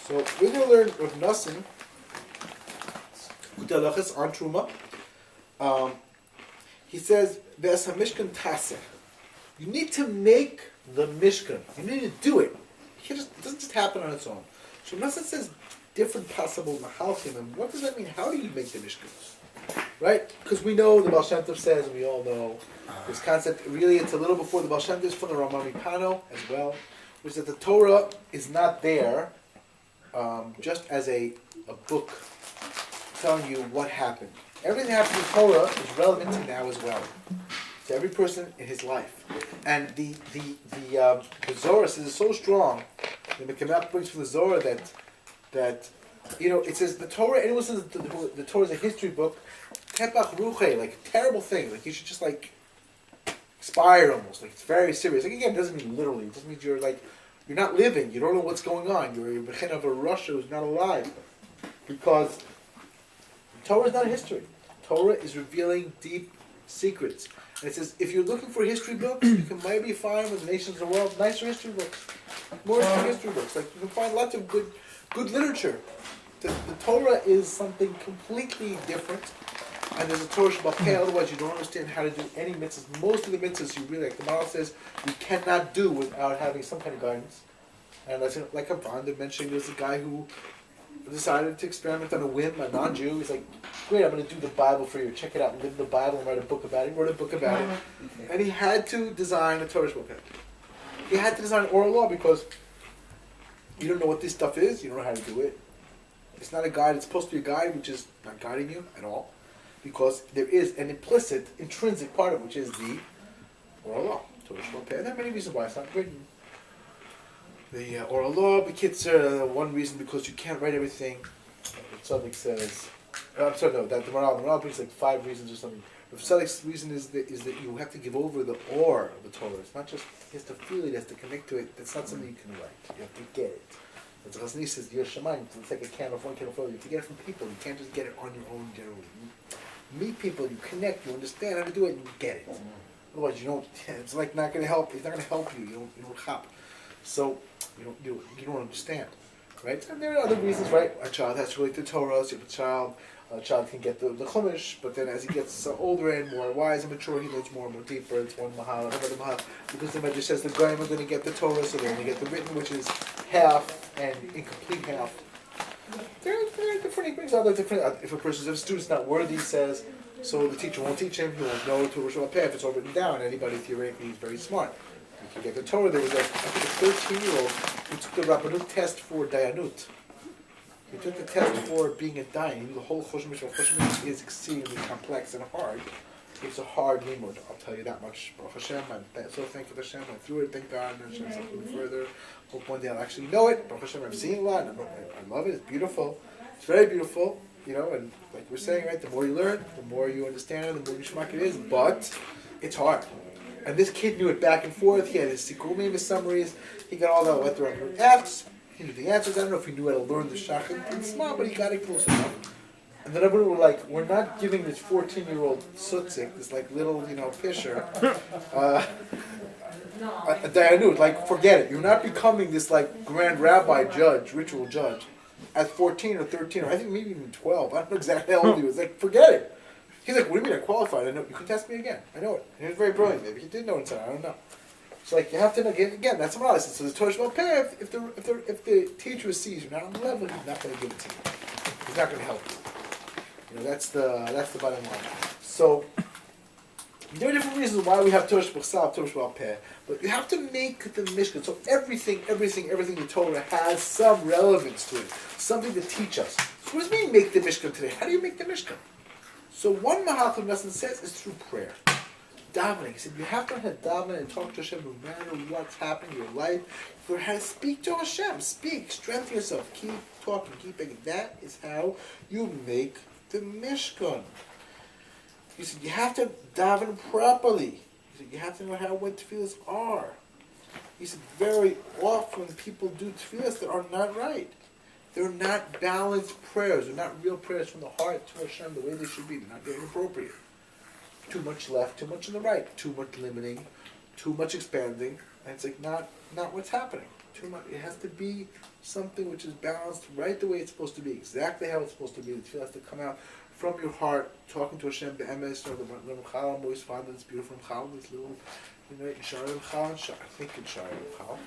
So we're going to learn Rav Nosson on Terumah. He says, "Ve'as Mishkan taseh." You need to make the Mishkan. You need to do it. It doesn't just happen on its own. So Rav Nosson says different possible mahalchim. And what does that mean? How do you make the Mishkans? Right? Because we know the Baal Shem Tov says, and we all know this concept. Really, it's a little before the Baal Shem Tov is from the Ramah Mipano as well, which is that the Torah is not there just as a book telling you what happened. Everything that happens in Torah is relevant to now as well, to every person in his life. And the Zohar is so strong. The Mekemach brings from the Zohar that it says the Torah. Anyone says the Torah is a history book. Tepach ruche, like terrible thing. Like you should just like expire almost. Like it's very serious. Like again, it doesn't mean literally. It just means you're not living. You don't know what's going on. You're a bechin of a Russia who's not alive, because Torah is not history. Torah is revealing deep secrets. And it says, if you're looking for history books, you can maybe find with the nations of the world nicer history books, more history books. Like you can find lots of good literature. The Torah is something completely different. And there's a Torah Shabbat Peh, otherwise you don't understand how to do any mitzvahs. Most of the mitzvahs you really, like the Maral says, you cannot do without having some kind of guidance. And like I'm mentioning, there's a guy who decided to experiment on a whim, a non-Jew. He's like, great, I'm going to do the Bible for you. Check it out, live the Bible and write a book about it. He wrote a book about it. And he had to design a Torah Shabbat Peh. He had to design oral law because you don't know what this stuff is, you don't know how to do it. It's not a guide, it's supposed to be a guide which is not guiding you at all. Because there is an implicit, intrinsic part of it, which is the oral law. Torah Shabbat Peh. And there are many reasons why it's not written. The oral law, one reason because you can't write everything. Tzaddik says, that the Maral brings like 5 reasons or something. The Tzaddik's reason is that you have to give over the or of the Torah. It's not just, he has to feel it, he has to connect to it. That's not something you can write. You have to get it. As Chasni says, Yer Shamayim, it's like a can of 1 can of oil. You have to get it from people. You can't just get it on your own generally. You meet people, you connect, you understand how to do it, and you get it. Otherwise, you don't. It's like not going to help. It's not going to help you. You don't hop. So you don't understand, right? And there are other reasons, right? A child has to relate to Torah. So if a child can get the Chumash, but then as he gets older and more wise and mature, he learns more and more deeper. It's one mahal, another mahal. Because the Medrash says the Goyim are going to get the Torah, so they're going to get the written, which is half and incomplete half. There are different. He brings out the different. If a student's not worthy, he says, so the teacher won't teach him. He won't know Torah Shabbat Peh if it's all written down. Anybody theoretically is very smart. You can get the Torah. There was a 13-year-old who took the Rabbanut test for Dayanut. He took the test for being a Dayan. The whole Chosh Mishpah is exceedingly complex and hard. It's a hard limud, I'll tell you that much. Baruch Hashem, I'm so thankful to Hashem. I threw it, thank God, and Hashem's looking further. Hope one day I'll actually know it. Baruch Hashem, I'm seeing a lot, and I love it, it's beautiful. It's very beautiful, and like we're saying, right, the more you learn, the more you understand, the more shmak it is, but it's hard. And this kid knew it back and forth. He had his sikumim, his summaries, he got all that, what the right asks, he knew the answers. I don't know if he knew how to learn the shachar. He's smart, but he got it close enough. And then everyone were like, we're not giving this 14-year-old sutzik, this like little, pisher, a dayanut. Like, forget it. You're not becoming this like grand rabbi judge, ritual judge, at 14 or 13, or I think maybe even 12. I don't know exactly how old he was. Like, forget it. He's like, what do you mean I qualified? I know. You can test me again. I know it. And he was very brilliant. Maybe he did know inside. I don't know. It's like, you have to know, again, that's what I said. So the Torah Shabbat Peh, if the teacher sees you're not on the level, he's not going to give it to you. He's not going to help you. That's the bottom line. So there are different reasons why we have Torah Shabbat Torah Shabbat Peh, but you have to make the Mishkan. So everything in Torah has some relevance to it, something to teach us. So what does it mean make the Mishkan today? How do you make the Mishkan? So one mahal Rav Nosson says is through prayer, davening. He said you have to have davening and talk to Hashem no matter what's happening in your life. You have to speak to Hashem. Speak, strengthen yourself, keep talking, keep begging. That is how you make the Mishkan. He said you have to daven properly. He said you have to know what tefillahs are. He said very often people do tefillahs that are not right. They're not balanced prayers. They're not real prayers from the heart to Hashem the way they should be. They're not very appropriate. Too much left, too much on the right. Too much limiting, too much expanding, And it's like not what's happening. Terumah, it has to be something which is balanced right the way it's supposed to be, exactly how it's supposed to be. The tefillah has to come out from your heart, talking to Hashem be'emes, or the Ramchal. I'm always fond of this beautiful Ramchal, this little, Shari Ramchal, I think it's Shari Ramchal.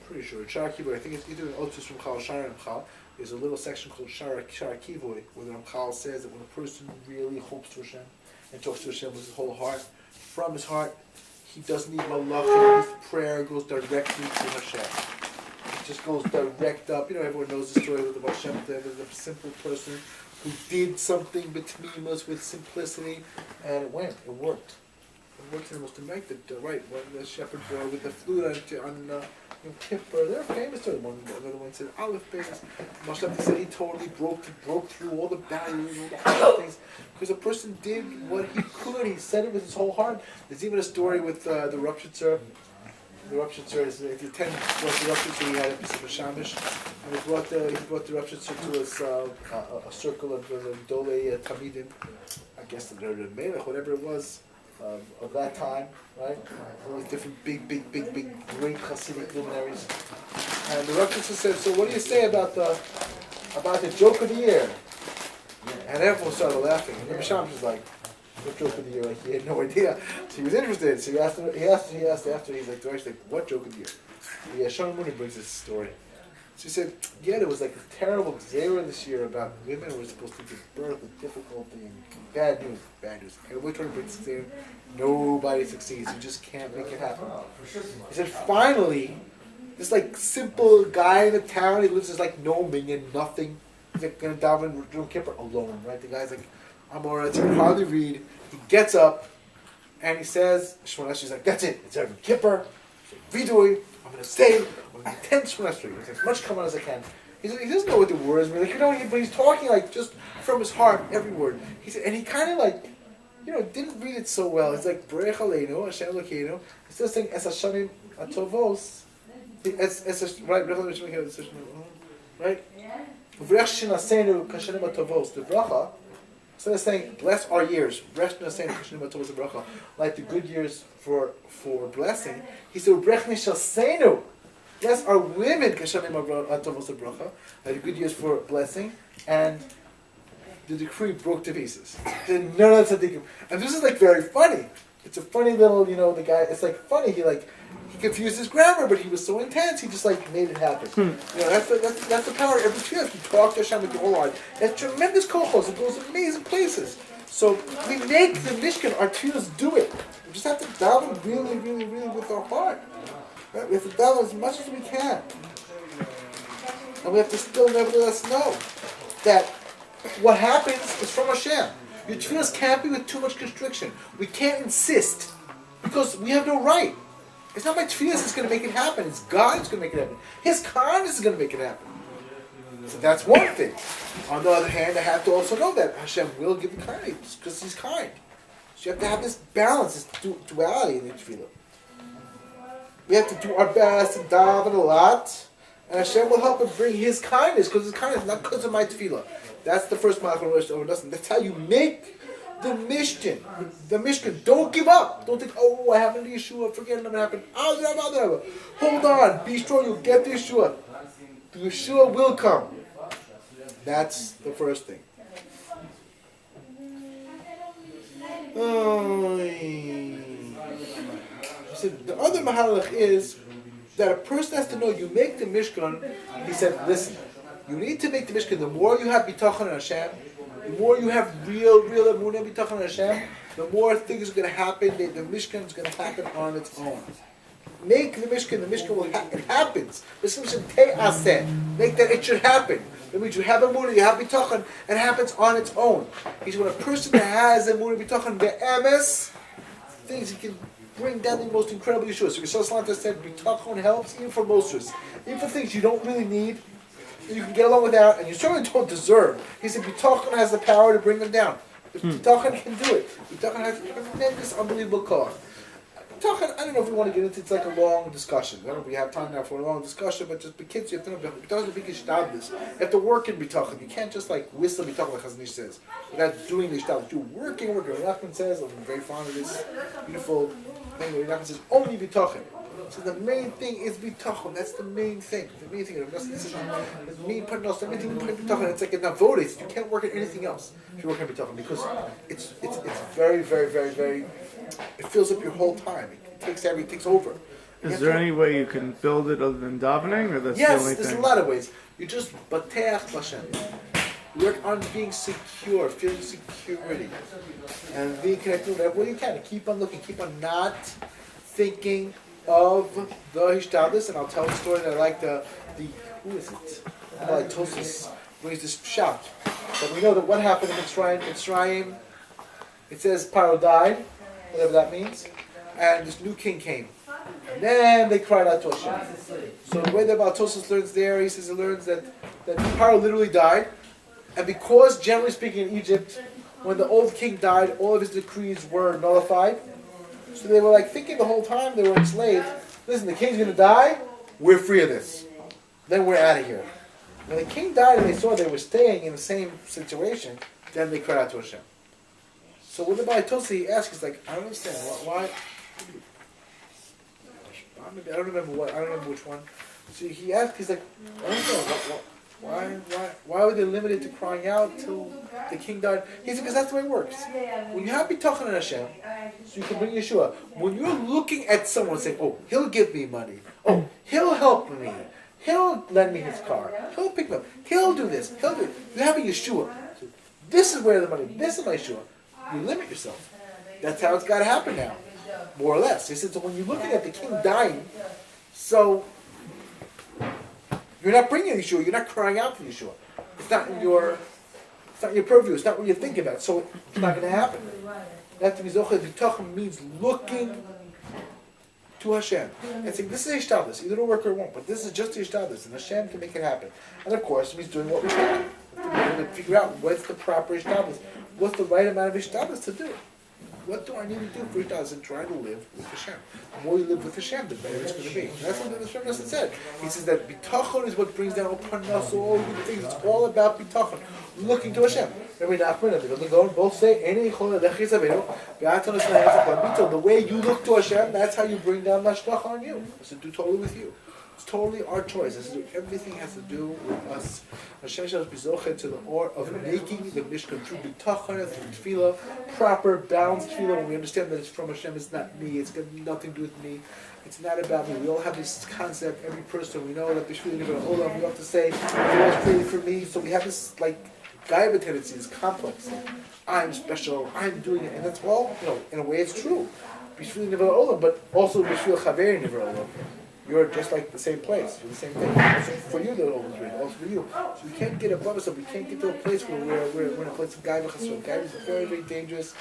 Pretty sure it's Shari Kivoy. I think it's either an Otis Ramchal or Shari Ramchal. There's a little section called Shari Kivoy, where the Ramchal says that when a person really hopes to Hashem and talks to Hashem with his whole heart, from his heart, he doesn't need malachim. His prayer goes directly to Hashem. It just goes direct up. Everyone knows the story with the Hashem, the simple person who did something betmimus with simplicity, and it worked. It worked in the most right. When the shepherd boy with the flute on Yom Kippur, they're famous stories. Another one said Aleph Beis. Moshe said he totally broke through all the barriers, all the hard things, because a person did what he could. He said it with his whole heart. There's even a story with the Rav Nosson. The Rav Nosson is if you attend the Rav Nosson, he had a piece of a shamish, and he brought the Rav Nosson to a circle of the Dole Tamidim. I guess the Melech, whatever it was. Of that time, right? All these different big, great Hasidic luminaries. And the Rav Nosson said, "So what do you say about the joke of the year?" And everyone started laughing. And the Mishkan was like, "What joke of the year?" Like he had no idea. So he was interested. So he asked after. He's like, "What joke of the year?" Yeah, Shon Mooney brings this story. So he said, "Yeah, there was like a terrible zera this year about women who were supposed to give birth with difficulty and bad news. And we're trying to bring this in. Nobody succeeds. You just can't make it happen." He said, finally, this like simple guy in the town, he lives as like no minion, nothing. He's like going to daven Yom Kippur alone, right? The guy's like, I'm alright, he can hardly read. He gets up and he says, She's like, that's it, it's Yom Kippur. Vidui, I'm going to stay. I'm going to attend Shemona Street. As much come on as I can. He said, he doesn't know what the words mean. But he's talking like just from his heart, every word. He said, and he kind of like, didn't read it so well. He's like, Berech Aleinu, Hashem Elokeinu. He's still saying, Es Hashanim Atovos. Right, right? V'rech Shinasenu Kashanim Atovos. The bracha, instead of saying, bless our years, V'rech Shinasenu Kashanim Atovos the bracha, like the good years for blessing, he said, V'rech Nishasenu. Bless our women, Kashanim Atovos the bracha, like the good years for blessing, and the decree broke to pieces. None of the tzaddikim. And this is like very funny. It's a funny little, the guy, it's like funny, he confused his grammar, but he was so intense, he just like made it happen. That's the power of every tefillah. If you talk to Hashem with your whole heart, it's tremendous kochos, it goes amazing places. So we make the Mishkan, our tefillahs do it. We just have to daven really, really, really with our heart. Right? We have to daven as much as we can. And we have to still nevertheless know that what happens is from Hashem. Your tefillahs can't be with too much constriction. We can't insist because we have no right. It's not my tefillahs that's going to make it happen. It's God who's going to make it happen. His kindness is going to make it happen. So that's one thing. On the other hand, I have to also know that Hashem will give the kindness because He's kind. So you have to have this balance, this duality in the tefillah. We have to do our best and daven a lot, and Hashem will help us bring His kindness because His kindness, not because of my tefillah. That's the first malach of Rav Nosson. That's how you make the Mishkan. The Mishkan. Don't give up. Don't think, I haven't the Yeshua. Forget it never happened. Hold on. Be strong. You'll get the Yeshua. The Yeshua will come. That's the first thing. The other mahalach is that a person has to know you make the Mishkan. He said, listen. You need to make the Mishkan. The more you have bitachon in Hashem, the more you have real emunah bitachon in Hashem, the more things are going to happen. The Mishkan is going to happen on its own. Make the Mishkan will happen. It happens. Make that it should happen. That means you have emunah, you have bitachon, and it happens on its own. Because when a person that has emunah bitachon be'emes, things he can bring down the most incredible Yeshua. So Yeshua Salanta said, bitachon helps even for mosters, even for things you don't really need. You can get along without, and you certainly don't deserve. He said, bitachon has the power to bring them down. Bitachon can do it. Bitachon has a tremendous, unbelievable cause. Bitachon, I don't know if we want to get into it. It's like a long discussion. I don't know if we have time now for a long discussion, but just the kids, you have to know, bitachon is a big ishtadlus. You have to work in bitachon. You can't just like whistle bitachon like Chazanish says. Without doing the ishtadlus. You're working. Rav Nosson says, I'm very fond of this beautiful thing where Rav Nosson says, only bitachon. So the main thing is bitachon. That's the main thing. The main thing. The main part of everything you put in bitachon. It's like a navodes. You can't work at anything else if you work in bitachon because it's very, very, very, very. It fills up your whole time. It takes over. Is there any way you can build it other than davening, or that's the only Yes, there's thing? a lot of ways. You just bateach Hashem. Work on being secure, feeling security, and being connected with whatever you can. Keep on looking. Keep on not thinking of the hishtadlis. And I'll tell the story that I like the who is it? Like Tosis brings this shout. But we know that what happened in Mitzrayim. It says Paro died, whatever that means, and this new king came. And then they cried out to Hashem. So the way that Baltosis learns there, he says he learns that Paro literally died. And because, generally speaking, in Egypt, when the old king died, all of his decrees were nullified. So they were like thinking the whole time they were enslaved, listen, the king's going to die, we're free of this. Then we're out of here. When the king died and they saw they were staying in the same situation, then they cried out to Hashem. So when the Baltosis, he asks, he's like, I don't understand, why? I don't remember which one. So he asked, he's like, I don't know, why were they limited to crying out till the king died? He said, because that's the way it works. When you have bitachon in Hashem, so you can bring Yeshua. When you're looking at someone saying, oh, he'll give me money. Oh, he'll help me. He'll lend me his car. He'll pick me up. He'll do this. He'll do it. You have a Yeshua. So this is where the money, this is my Yeshua. You limit yourself. That's how it's got to happen now. More or less. He said, so when you're looking at the king dying, so you're not bringing Yeshua, you're not crying out for Yeshua. It's not in your purview, it's not what you're thinking about, so it's not going to happen. That to be zocheh bitachon means looking to Hashem. And saying, this is hishtadlis, either it'll work or it won't, but this is just hishtadlis, and Hashem can make it happen. And of course, it means doing what we can. We have to figure out what's the proper hishtadlis, what's the right amount of hishtadlis to do. What do I need to do for Hishtadlis and try to live with Hashem? The more you live with Hashem, the better it's going to be. And that's what the Rav Nosson said. He says that bitachon is what brings down all parnas, all good things. It's all about bitachon, looking to Hashem. Rabbi Nachman and the Gaon both say, the way you look to Hashem, that's how you bring down mashkach on you. It's to do totally with you. It's totally our choice. Everything has to do with us. Hashem shall be zocheh to the or of making the Mishkan through bitachon, through tefillah, proper, balanced tefillah. When we understand that it's from Hashem, it's not me. It's got nothing to do with me. It's not about me. We all have this concept. Every person, we know that b'shvili nivra olam. We have to say, "It was created for me." So we have this like gaiva tendency, this complex. I'm special. I'm doing it, and that's all. In a way, it's true. B'shvili nivra olam, but also b'shvil chaver nivra olam. You're just like the same place. You're the same thing. Also for you, the Lord was written. Also for you. So we can't get above us. We can't get to a place where we're in a place of gaiva chasron. Gaiva is very, very dangerous.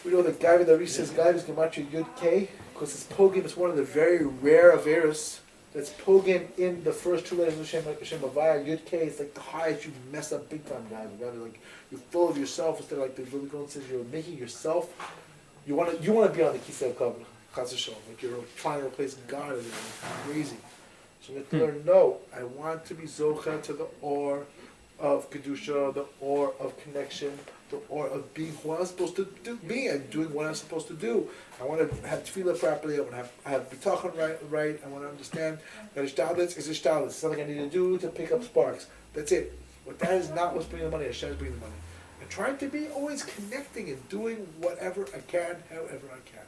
We know that gaiva, the Rish says gaiva is gematria yud k, because it's pogim. It's one of the very rare averus that's pogim in the first two letters of Shem Havaya. Yud k is like the highest. You mess up big time, gaiva. Like you're full of yourself instead of like the Rabbi Nosson says you're making yourself. You want to be on the kisei kavod. Like you're trying to replace God, and it's crazy. So we have to learn, no, I want to be zocha to the or of kedusha, the or of connection, the or of being who I'm supposed to be and doing what I'm supposed to do. I want to have tefillah properly. I want to have bitachon right. I want to understand that hishtadlis is hishtadlis. It's something I need to do to pick up sparks. That's it. But that is not what's bringing the money. Hashem is bringing the money. And trying to be always connecting and doing whatever I can, however I can.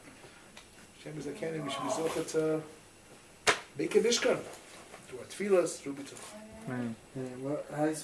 Hashem is a can, and we should be zocha to make a Mishkan. Through our tefillas, through bitachon. How do you